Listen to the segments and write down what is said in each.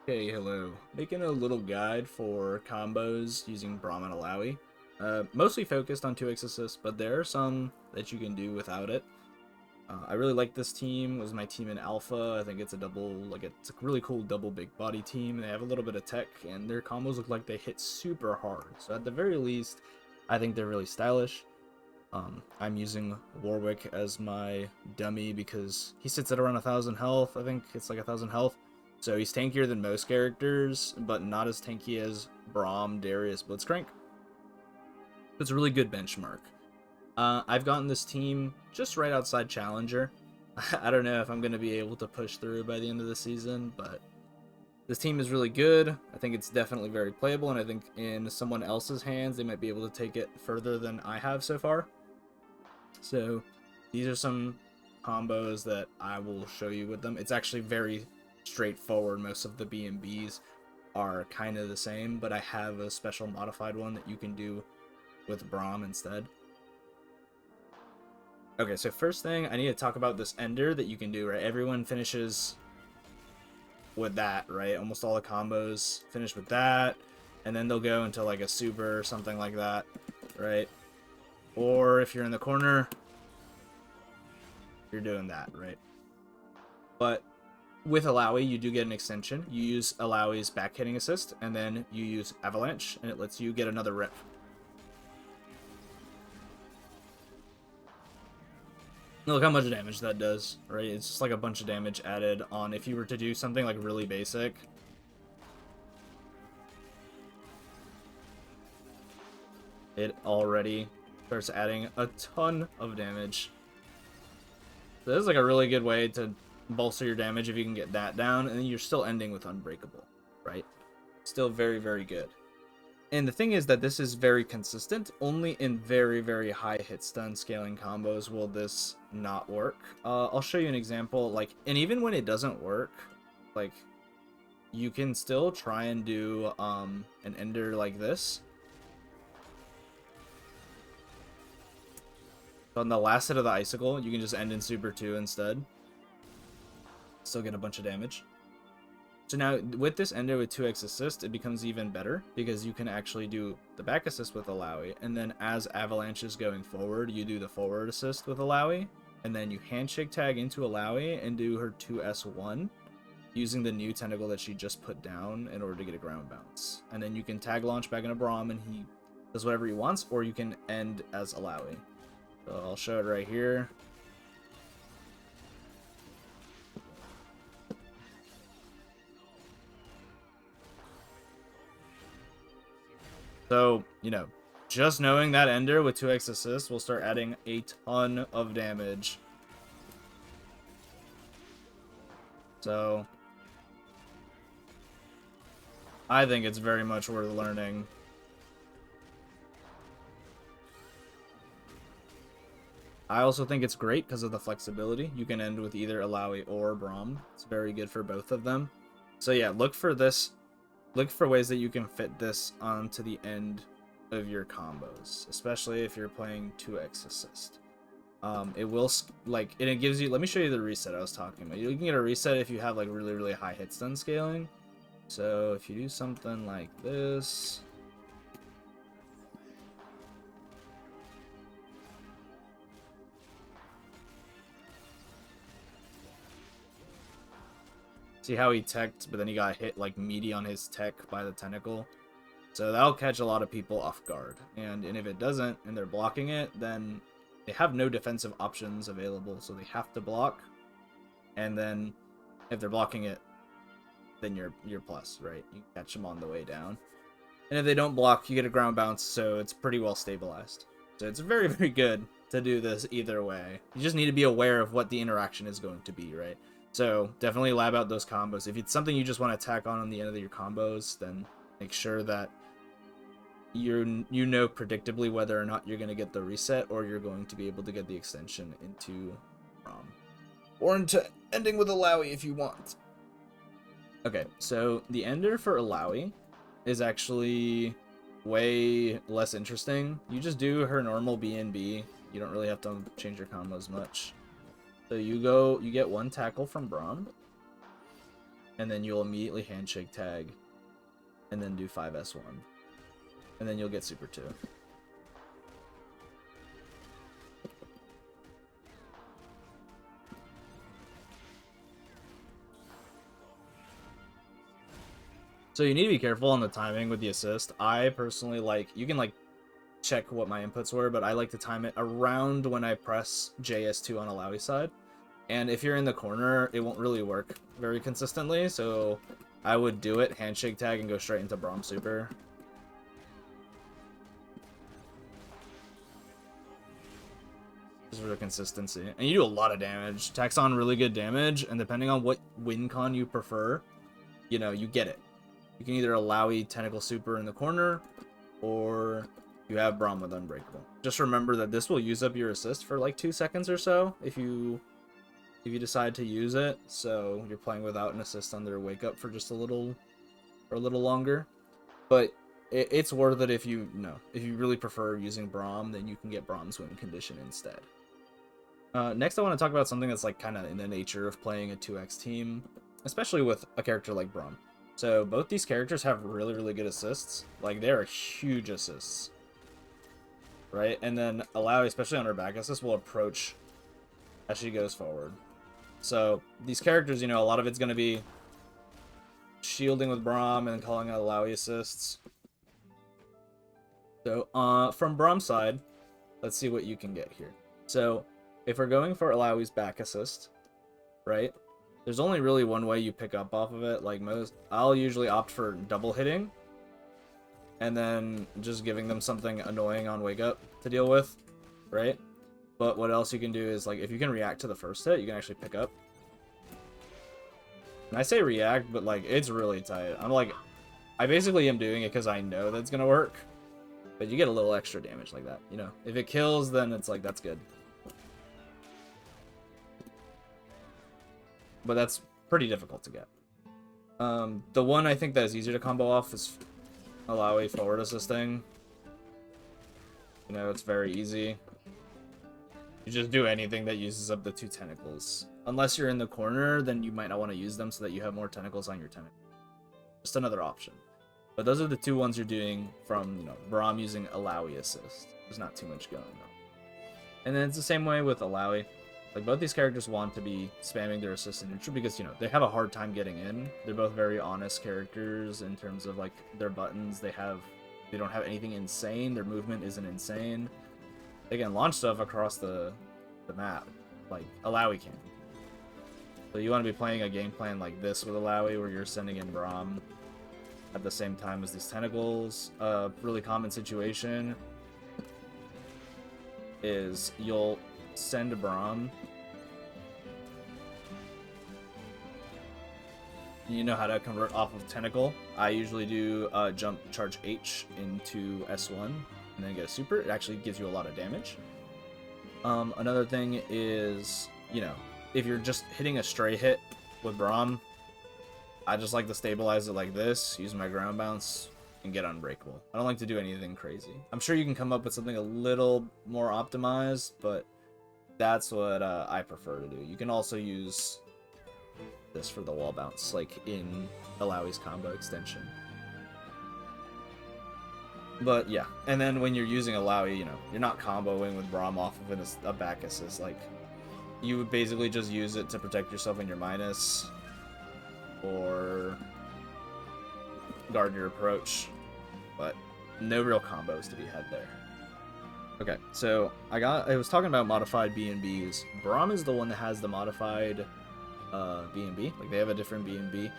Hey, hello. Making a little guide for combos using Braum and Illaoi. Mostly focused on 2x assist, but there are some that you can do without it. I really like this team. It was my team in Alpha. I think it's a double, it's a really cool double big body team. They have a little bit of tech, and their combos look like they hit super hard. So at the very least, I think they're really stylish. I'm using Warwick as my dummy because he sits at around 1,000 health. I think it's like 1,000 health. So he's tankier than most characters, but not as tanky as Braum, Darius, Blitzcrank. It's a really good benchmark. I've gotten this team just right outside Challenger. I don't know if I'm going to be able to push through by the end of the season, but this team is really good. I think it's definitely very playable, and I think in someone else's hands, they might be able to take it further than I have so far. So these are some combos that I will show you with them. It's actually very straightforward. Most of the B&Bs are kind of the same, but I have a special modified one that you can do with Braum instead. Okay, so first thing, I need to talk about this ender that you can do, right? Everyone finishes with that, right? Almost all the combos finish with that, and then they'll go into like a super or something like that, right? Or if you're in the corner, you're doing that, right? But with Illaoi, you do get an extension. You use Illaoi's back hitting assist, and then you use Avalanche, and it lets you get another rip. Look how much damage that does, right? It's just like a bunch of damage added on if you were to do something like really basic. It already starts adding a ton of damage. So this is like a really good way to bolster your damage if you can get that down, and then you're still ending with Unbreakable, right? Still very, very good. And the thing is that this is very consistent. Only in very, very high hit stun scaling combos will this not work. I'll show you an example. And even when it doesn't work, like, you can still try and do an ender like this. So on the last hit of the Icicle, you can just end in Super 2 instead. Still get a bunch of damage. So now, with this ender with 2x assist, it becomes even better, because you can actually do the back assist with Illaoi, and then as Avalanche is going forward, you do the forward assist with Illaoi, and then you handshake tag into Illaoi and do her 2s1, using the new tentacle that she just put down in order to get a ground bounce. And then you can tag launch back into Braum, and he does whatever he wants, or you can end as Illaoi. So I'll show it right here. So, just knowing that ender with 2x assist will start adding a ton of damage. So, I think it's very much worth learning. I also think it's great because of the flexibility. You can end with either Illaoi or Braum. It's very good for both of them. So yeah, look for this. Look for ways that you can fit this onto the end of your combos, especially if you're playing 2x assist. It will, and it gives you, let me show you the reset I was talking about. You can get a reset if you have like really, really high hit stun scaling. So if you do something like this, see how he teched, but then he got hit like meaty on his tech by the tentacle. So that'll catch a lot of people off guard. And if it doesn't, and they're blocking it, then they have no defensive options available, so they have to block. And then if they're blocking it, then you're plus, right? You catch them on the way down. And if they don't block, you get a ground bounce, so it's pretty well stabilized. So it's very, very good to do this either way. You just need to be aware of what the interaction is going to be, right? So definitely lab out those combos. If it's something you just want to tack on the end of your combos, then make sure that you know predictably whether or not you're going to get the reset, or you're going to be able to get the extension into or into ending with Illaoi if you want. Okay, so the ender for Illaoi is actually way less interesting. You just do her normal B&B. You don't really have to change your combos much. So you get one tackle from Braum. and then you'll immediately handshake tag, and then do 5S1. And then you'll get Super 2. So you need to be careful on the timing with the assist. I personally like, you can like check what my inputs were, but I like to time it around when I press JS2 on Illaoi side. And if you're in the corner, it won't really work very consistently, so I would do it, handshake tag, and go straight into Braum Super. Just for the consistency. And you do a lot of damage. Tax on really good damage, and depending on what win con you prefer, you know, you get it. You can either Illaoi Tentacle Super in the corner, or you have Braum with Unbreakable. Just remember that this will use up your assist for like 2 seconds or so if you decide to use it. So you're playing without an assist on their wake up for just a little longer. But it's worth it if you really prefer using Braum, then you can get Braum's win condition instead. Next, I want to talk about something that's like kind of in the nature of playing a 2x team, especially with a character like Braum. So both these characters have really, really good assists. Like, they are huge assists. Right? And then Illaoi, especially on her back assist, will approach as she goes forward. So these characters, you know, a lot of it's going to be shielding with Braum and calling out Illaoi assists. So from Braum's side, let's see what you can get here. So if we're going for Illaoi's back assist, right? There's only really one way you pick up off of it. Like most, I'll usually opt for double hitting, and then just giving them something annoying on wake up to deal with, right? But what else you can do is, like, if you can react to the first hit, you can actually pick up. And I say react, but like, it's really tight. I basically am doing it because I know that's gonna work, but you get a little extra damage like that, you know? If it kills, then it's like, that's good. But that's pretty difficult to get. The one I think that is easier to combo off is Illaoi forward assisting. You know, it's very easy. You just do anything that uses up the 2 tentacles. Unless you're in the corner, then you might not want to use them so that you have more tentacles on your tentacle. Just another option. But those are the 2 ones you're doing from, you know, Braum using Illaoi assist. There's not too much going on. And then it's the same way with Illaoi. Like, both these characters want to be spamming their assist in neutral because, you know, they have a hard time getting in. They're both very honest characters in terms of, like, their buttons. They don't have anything insane. Their movement isn't insane. They can launch stuff across the map, like Illaoi can. So you want to be playing a game plan like this with Illaoi, where you're sending in Braum at the same time as these tentacles. A really common situation is you'll send Braum. You know how to convert off of tentacle. I usually do jump charge H into S1 and then get a super. It actually gives you a lot of damage. Another thing is, you know, if you're just hitting a stray hit with Braum, I just like to stabilize it like this, use my ground bounce, and get unbreakable. I don't like to do anything crazy. I'm sure you can come up with something a little more optimized, but that's what I prefer to do. You can also use this for the wall bounce, like in Illaoi's combo extension. But yeah, and then when you're using Illaoi, you know, you're not comboing with Braum off of a back assist. Like, you would basically just use it to protect yourself in your minus, or guard your approach, but no real combos to be had there. Okay, so I was talking about modified B&Bs. Braum is the one that has the modified B&B. Like, they have a different B&B,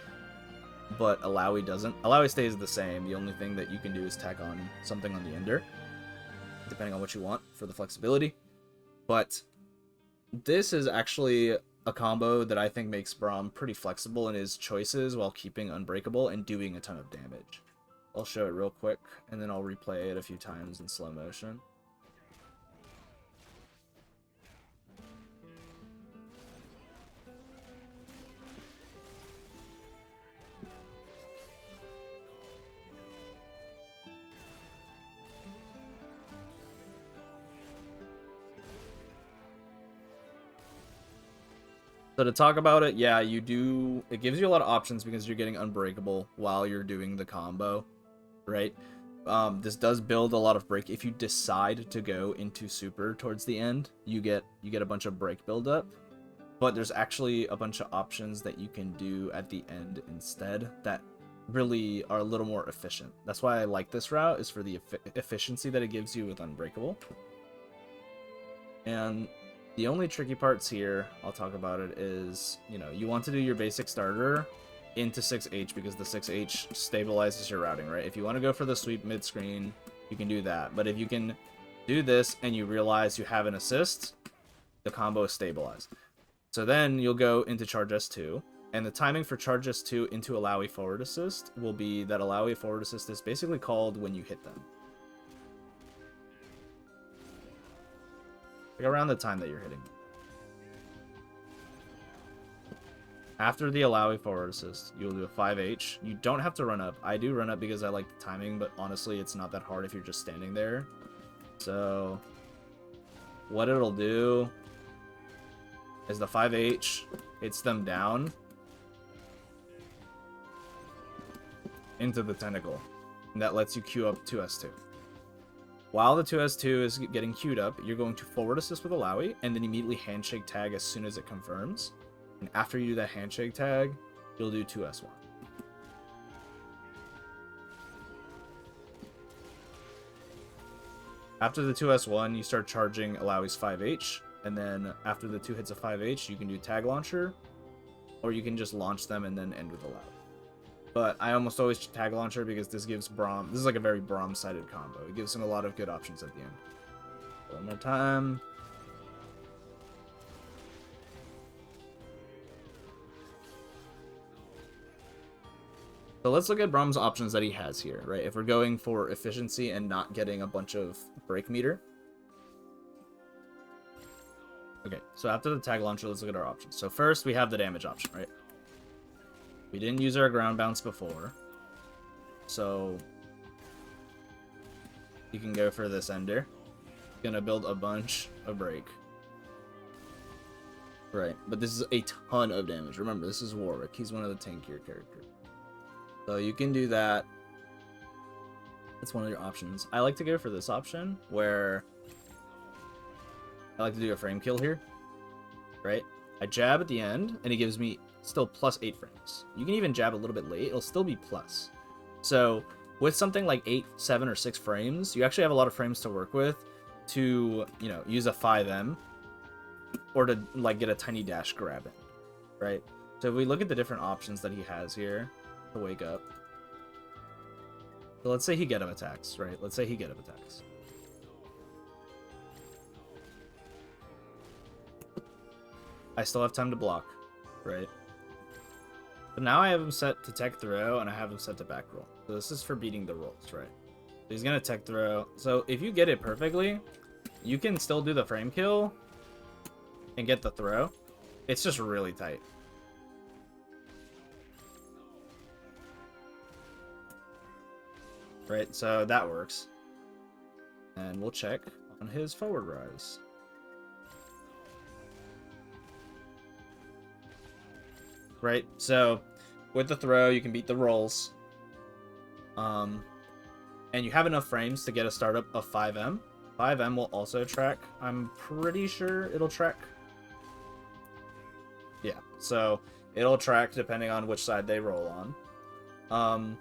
but Illaoi doesn't. Illaoi stays the same. The only thing that you can do is tack on something on the ender, depending on what you want for the flexibility. But this is actually a combo that I think makes Braum pretty flexible in his choices while keeping unbreakable and doing a ton of damage. I'll show it real quick, and then I'll replay it a few times in slow motion. So to talk about it, yeah, you do. It gives you a lot of options because you're getting unbreakable while you're doing the combo, right? This does build a lot of break. If you decide to go into super towards the end, you get a bunch of break buildup. But there's actually a bunch of options that you can do at the end instead that really are a little more efficient. That's why I like this route, is for the efficiency that it gives you with Unbreakable. And the only tricky parts here, I'll talk about it, is, you know, you want to do your basic starter into 6H because the 6H stabilizes your routing, right? If you want to go for the sweep mid-screen, you can do that. But if you can do this and you realize you have an assist, the combo is stabilized. So then you'll go into charge S2, and the timing for charge S2 into Illaoi forward assist will be that Illaoi forward assist is basically called when you hit them. Like around the time that you're hitting. After the Illaoi forward assist, you'll do a 5H. You don't have to run up. I do run up because I like the timing, but honestly, it's not that hard if you're just standing there. So what it'll do is the 5H hits them down into the tentacle, and that lets you queue up 2S2. While the 2S2 is getting queued up, you're going to forward assist with Illaoi, and then immediately handshake tag as soon as it confirms. And after you do that handshake tag, you'll do 2S1. After the 2S1, you start charging Illaoi's 5H, and then after the 2 hits of 5H, you can do tag launcher, or you can just launch them and then end with Illaoi. But I almost always tag launcher because this gives Braum, this is like a very Braum-sided combo. It gives him a lot of good options at the end. One more time. So let's look at Braum's options that he has here, right? If we're going for efficiency and not getting a bunch of break meter. Okay, so after the tag launcher, let's look at our options. So first, we have the damage option, right? We didn't use our ground bounce before. So you can go for this ender. Gonna build a bunch of break. Right, but this is a ton of damage. Remember, this is Warwick. He's one of the tankier characters. So you can do that. That's one of your options. I like to go for this option where I like to do a frame kill here, right? I jab at the end, and it gives me still plus 8 frames. You can even jab a little bit late. It'll still be plus. So with something like 8, 7, or 6 frames, you actually have a lot of frames to work with to, you know, use a 5M or to, like, get a tiny dash grab in, right? So if we look at the different options that he has here to wake up. So let's say he get him attacks, right? Let's say he get him attacks. I still have time to block, right? But now I have him set to tech throw, and I have him set to back roll. So this is for beating the rolls, right? So he's gonna tech throw. So if you get it perfectly, you can still do the frame kill and get the throw. It's just really tight. Right, so that works. And we'll check on his forward rise. Right, so with the throw, you can beat the rolls. And you have enough frames to get a startup of 5M. 5M will also track. I'm pretty sure it'll track. Yeah, so it'll track depending on which side they roll on.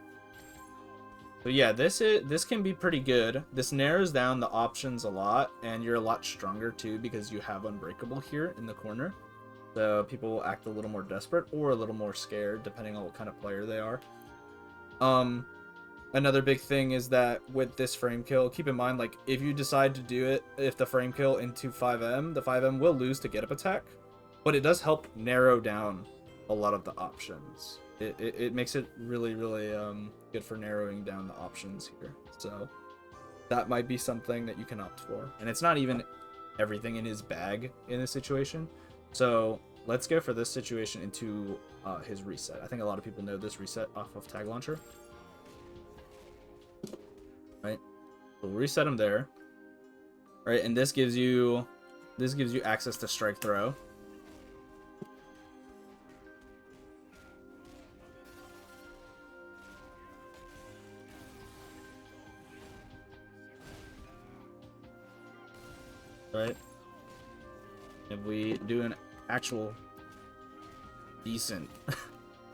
But yeah, this can be pretty good. This narrows down the options a lot, and you're a lot stronger too because you have Unbreakable here in the corner. So people will act a little more desperate or a little more scared, depending on what kind of player they are. Another big thing is that with this frame kill, keep in mind, like, if you decide to do it, if the frame kill into 5M, the 5M will lose to get up attack, but it does help narrow down a lot of the options. It makes it really, really good for narrowing down the options here. So that might be something that you can opt for. And it's not even everything in his bag in this situation. So let's go for this situation into his reset. I think a lot of people know this reset off of Tag Launcher. Right? We'll reset him there. Right, and this gives you access to strike throw. right? If we do an actual decent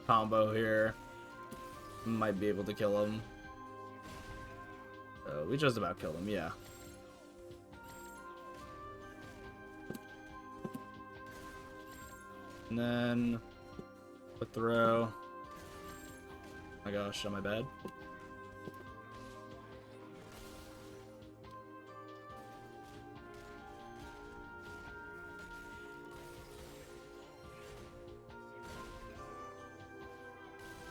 combo here, might be able to kill him. We just about killed him, yeah. And then a throw. Oh my gosh, am I bad?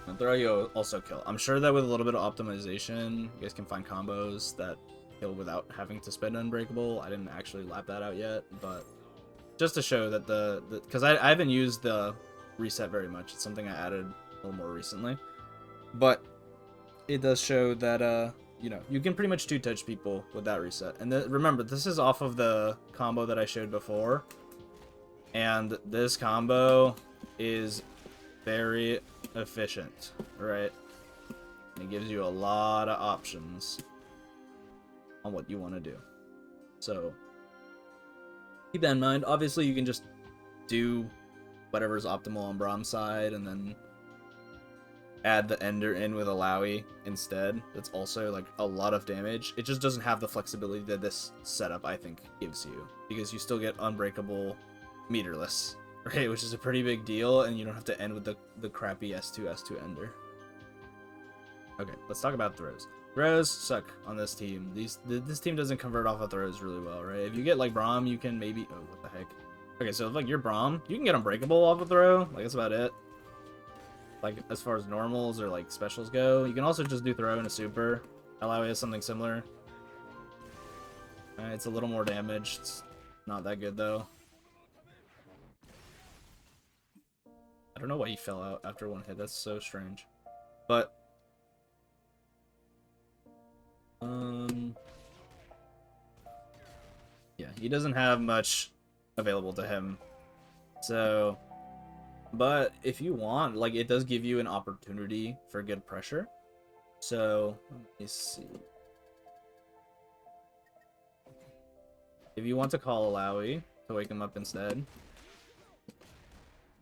And throw you also kill. I'm sure that with a little bit of optimization, you guys can find combos that kill without having to spend Unbreakable. I didn't actually lap that out yet, but just to show that because I haven't used the reset very much. It's something I added a little more recently, but it does show that you know, you can pretty much two-touch people with that reset. And remember, this is off of the combo that I showed before, and this combo is very efficient, right? And it gives you a lot of options on what you want to do. So keep that in mind. Obviously, you can just do whatever's optimal on Braum's side, and then add the Ender in with Illaoi instead. That's also like a lot of damage. It just doesn't have the flexibility that this setup, I think, gives you, because you still get Unbreakable meterless, right? Which is a pretty big deal, and you don't have to end with the crappy S2 Ender. Okay, let's talk about throws. Throws suck on this team. This team doesn't convert off of throws really well, right? If you get like Braum, you can maybe... Oh, what the heck? Okay, so if like you're Braum, you can get Unbreakable off a throw. Like, that's about it. Like, as far as normals or like specials go. You can also just do throw in a super. Illaoi has something similar. It's a little more damage. It's not that good though. I don't know why he fell out after one hit. That's so strange. But yeah, he doesn't have much available to him. So, but if you want, like, it does give you an opportunity for good pressure. So, let me see. If you want to call Illaoi to wake him up instead,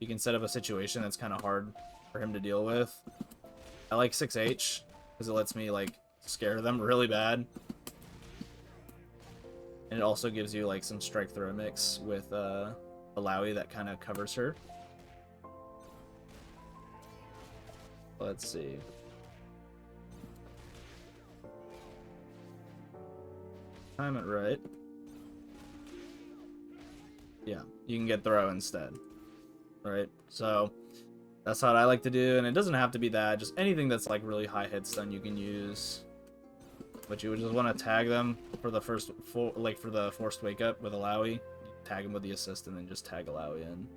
you can set up a situation that's kind of hard for him to deal with. I like 6H because it lets me like scare them really bad, and it also gives you like some strike throw mix with Illaoi that kind of covers her. Let's see. Time it right. Yeah, you can get throw instead. Right, so that's what I like to do, and it doesn't have to be that. Just anything that's like really high hit stun you can use. But you would just want to tag them for the for the forced wake up with Illaoi. Tag him with the assist, and then just tag Illaoi in.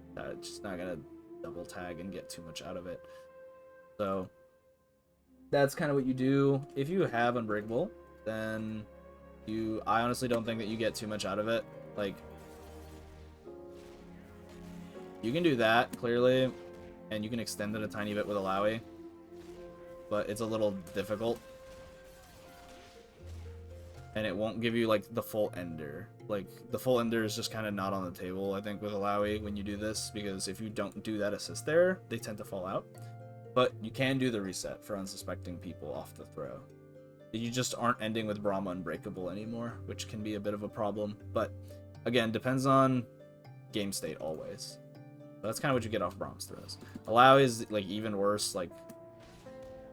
Just not gonna double tag and get too much out of it. So that's kind of what you do. If you have Unbreakable, then I honestly don't think that you get too much out of it. Like, you can do that, clearly, and you can extend it a tiny bit with Illaoi, but it's a little difficult. And it won't give you, like, the full Ender. Like, the full Ender is just kind of not on the table, I think, with Illaoi when you do this, because if you don't do that assist there, they tend to fall out. But you can do the reset for unsuspecting people off the throw. You just aren't ending with Braum Unbreakable anymore, which can be a bit of a problem. But, again, depends on game state always. That's kind of what you get off Braum's throws. Illaoi is, like, even worse. Like,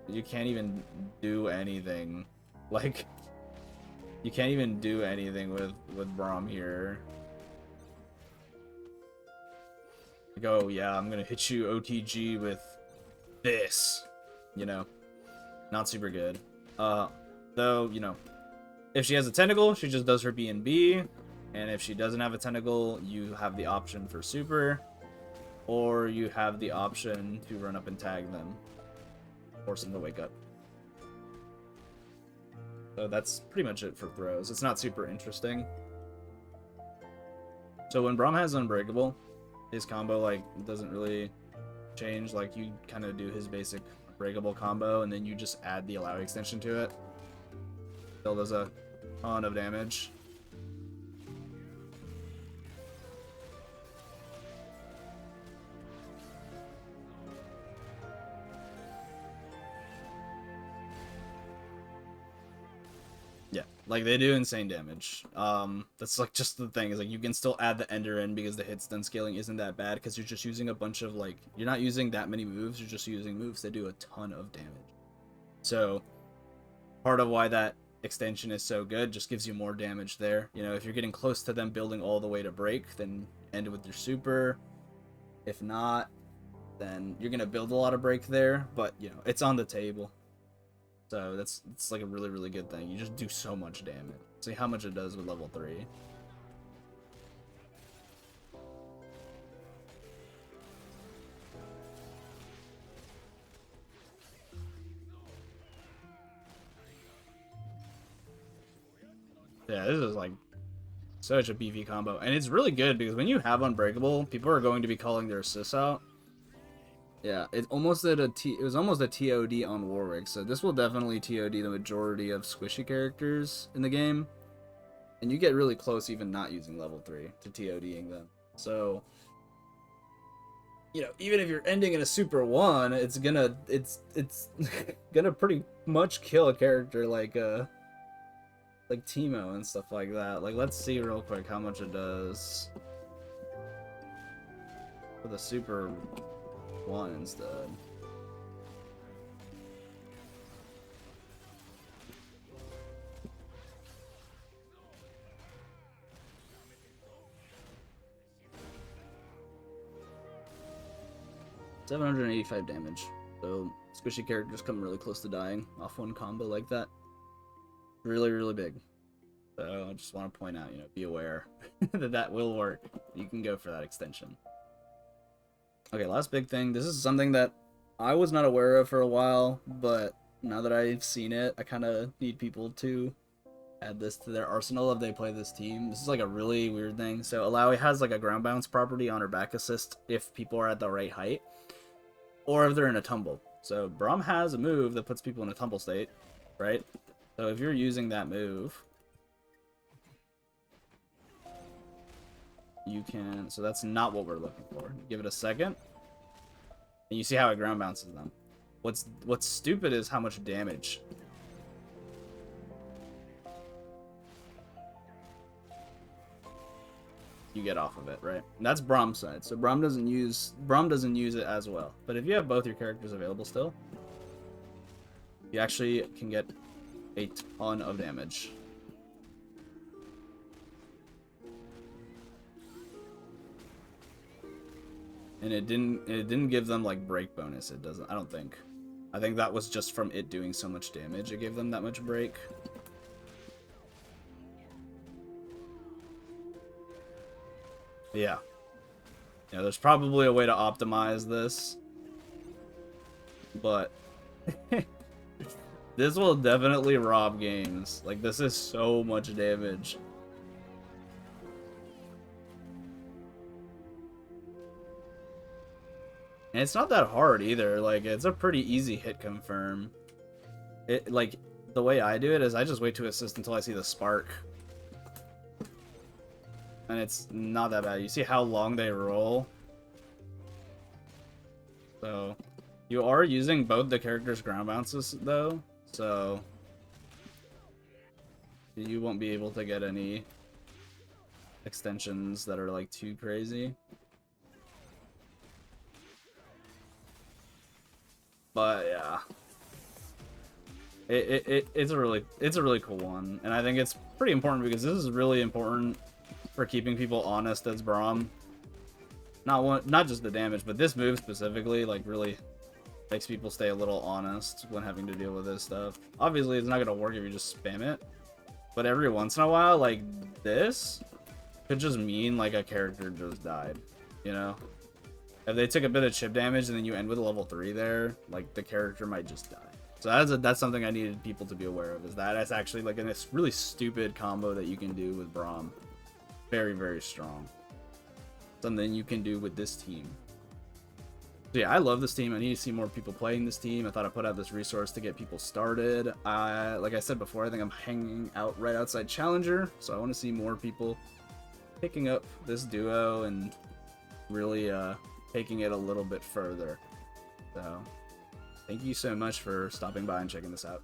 you can't even do anything. Like, you can't even do anything with Braum here. Like, oh, yeah, I'm gonna hit you OTG with this. You know? Not super good. Though, you know, if she has a tentacle, she just does her B&B. And if she doesn't have a tentacle, you have the option for super. Or you have the option to run up and tag them. Force them to wake up. So that's pretty much it for throws. It's not super interesting. So when Braum has Unbreakable, his combo, like, doesn't really change. Like, you kind of do his basic Unbreakable combo, and then you just add the Illaoi extension to it. Still does a ton of damage. Yeah, like they do insane damage. That's like just the thing is like you can still add the ender in because the hit stun scaling isn't that bad because you're just using a bunch of like you're not using that many moves, you're just using moves that do a ton of damage. So part of why that extension is so good just gives you more damage there. You know, if you're getting close to them building all the way to break, then end with your super. If not, then you're gonna build a lot of break there, but you know it's on the table. So it's like a really, really good thing. You just do so much damage. See how much it does with level 3. Yeah, this is like such a beefy combo. And it's really good because when you have Unbreakable, people are going to be calling their assists out. Yeah, it almost did it was almost a TOD on Warwick, so this will definitely TOD the majority of squishy characters in the game. And you get really close even not using level 3 to TODing them. So, you know, even if you're ending in a super 1, it's gonna gonna pretty much kill a character like Teemo and stuff like that. Like let's see real quick how much it does for the super 1 instead. $785 damage. So squishy characters come really close to dying off one combo like that. Really, really big. So I just want to point out, you know, be aware that that will work. You can go for that extension. Okay, last big thing. This is something that I was not aware of for a while, but now that I've seen it, I kind of need people to add this to their arsenal if they play this team. This is like a really weird thing. So Illaoi has like a ground bounce property on her back assist if people are at the right height, or if they're in a tumble. So Braum has a move that puts people in a tumble state, right? So if you're using that move, you can, so that's not what we're looking for. Give it a second, and you see how it ground bounces them. What's stupid is how much damage you get off of it, right? And that's Braum's side. So Braum doesn't use it as well. But if you have both your characters available still, you actually can get a ton of damage. And it didn't give them like break bonus. It doesn't, I don't think. I think that was just from it doing so much damage. It gave them that much break. Yeah. Yeah, there's probably a way to optimize this. But this will definitely rob games. Like, this is so much damage. And it's not that hard either. Like, it's a pretty easy hit confirm. It, like, the way I do it is I just wait to assist until I see the spark. And it's not that bad. You see how long they roll? So, you are using both the characters' ground bounces, though. So, you won't be able to get any extensions that are, like, too crazy. But, yeah. It's a really cool one. And I think it's pretty important because this is really important for keeping people honest as Braum. Not just the damage, but this move specifically, like, really makes people stay a little honest when having to deal with this stuff. Obviously, it's not gonna work if you just spam it, but every once in a while, like, this could just mean, like, a character just died, you know? If they took a bit of chip damage and then you end with a level 3 there, like, the character might just die. So that's something I needed people to be aware of, is that it's actually, like, a really stupid combo that you can do with Braum. Very, very strong. Something you can do with this team. So yeah, I love this team. I need to see more people playing this team. I thought I'd put out this resource to get people started. Like I said before, I think I'm hanging out right outside Challenger, so I want to see more people picking up this duo and really taking it a little bit further. So thank you so much for stopping by and checking this out.